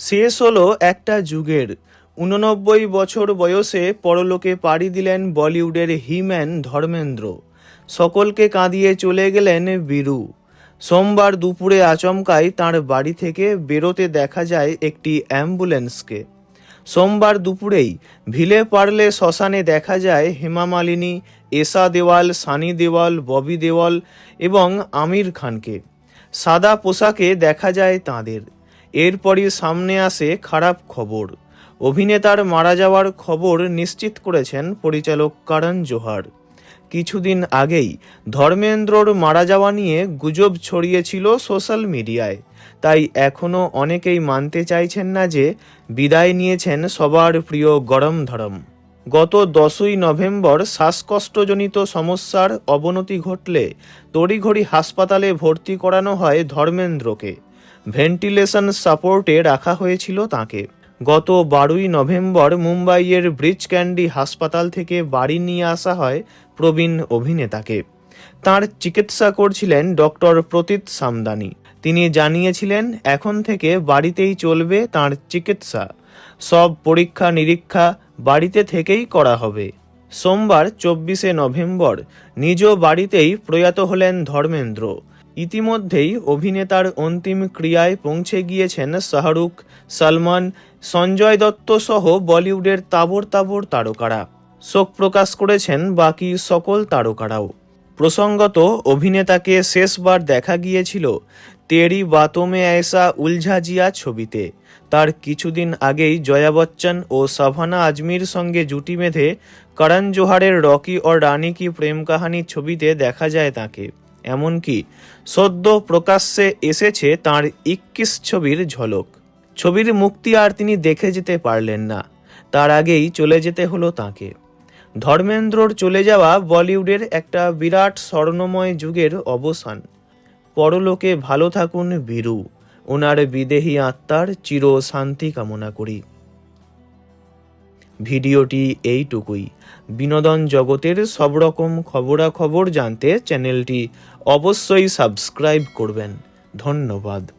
শেষ হলো একটা যুগের। ৮৯ বছর বয়সে পরলোকে পাড়ি দিলেন বলিউডের হিম্যান ধর্মেন্দ্র। সকলকে কাঁদিয়ে চলে গেলেন বীরু। সোমবার দুপুরে আচমকাই তাঁর বাড়ি থেকে বেরোতে দেখা যায় একটি অ্যাম্বুলেন্সকে। সোমবার দুপুরেই ভিলে পারলে শ্মশানে দেখা যায় হেমা মালিনী, এশা দেওয়াল, সানি দেওয়াল, ববি দেওয়াল এবং আমির খানকে। সাদা পোশাকে দেখা যায় তাঁদের। এরপরই সামনে আসে খারাপ খবর। অভিনেতার মারা যাওয়ার খবর নিশ্চিত করেছেন পরিচালক করণ জোহর। কিছুদিন আগেই ধর্মেন্দ্রর মারা যাওয়া নিয়ে গুজব ছড়িয়েছিল সোশ্যাল মিডিয়ায়। তাই এখনও অনেকেই মানতে চাইছেন না যে বিদায় নিয়েছেন সবার প্রিয় গরম ধরম। গত 10ই নভেম্বর শ্বাসকষ্টজনিত সমস্যার অবনতি ঘটলে তড়িঘড়ি হাসপাতালে ভর্তি করানো হয় ধর্মেন্দ্রকে। ভেন্টিলেশন সাপোর্টে রাখা হয়েছিল তাঁকে। গত 12ই নভেম্বর মুম্বাইয়ের ব্রিচ ক্যান্ডি হাসপাতাল থেকে বাড়ি নিয়ে আসা হয় প্রবীণ অভিনেতাকে। তাঁর চিকিৎসা করছিলেন ডক্টর প্রতীত সামদানি। তিনি জানিয়েছিলেন এখন থেকে বাড়িতেই চলবে তাঁর চিকিৎসা। সব পরীক্ষা নিরীক্ষা বাড়িতে থেকেই করা হবে। সোমবার 24শে নভেম্বর নিজ বাড়িতেই প্রয়াত হলেন ধর্মেন্দ্র। ইতিমধ্যেই অভিনেতার অন্তিম ক্রিয়ায় পৌঁছে গিয়েছেন শাহরুখ, সলমান, সঞ্জয় দত্ত সহ বলিউডের তাবড় তাবড় তারকারা। শোক প্রকাশ করেছেন বাকি সকল তারকারাও। প্রসঙ্গত, অভিনেতাকে শেষবার দেখা গিয়েছিল তেরি বাতোঁ মে ऐसा উলঝা জিয়া ছবিতে। তার কিছুদিন আগেই জয়া বচ্চন ও শাবানা আজমির সঙ্গে জুটি বেঁধে করণ জোহরের রকি और রানী কি প্রেম কাহানি ছবিতে দেখা যায় তাঁকে। এমনকি সদ্য প্রকাশ্যে এসেছে তাঁর 21 ছবির ঝলক। ছবির মুক্তি আর তিনি দেখে যেতে পারলেন না। তার আগেই চলে যেতে হলো তাঁকে। ধর্মেন্দ্রর চলে যাওয়া বলিউডের একটা বিরাট স্বর্ণময় যুগের অবসান। পরলোকে ভালো থাকুন বীরু। ওনার বিদেহী আত্মার চির শান্তি কামনা করি। ভিডিওটি এইটুকুই। বিনোদন জগতের সব রকম খবরাখবর জানতে চ্যানেলটি অবশ্যই সাবস্ক্রাইব করবেন। ধন্যবাদ।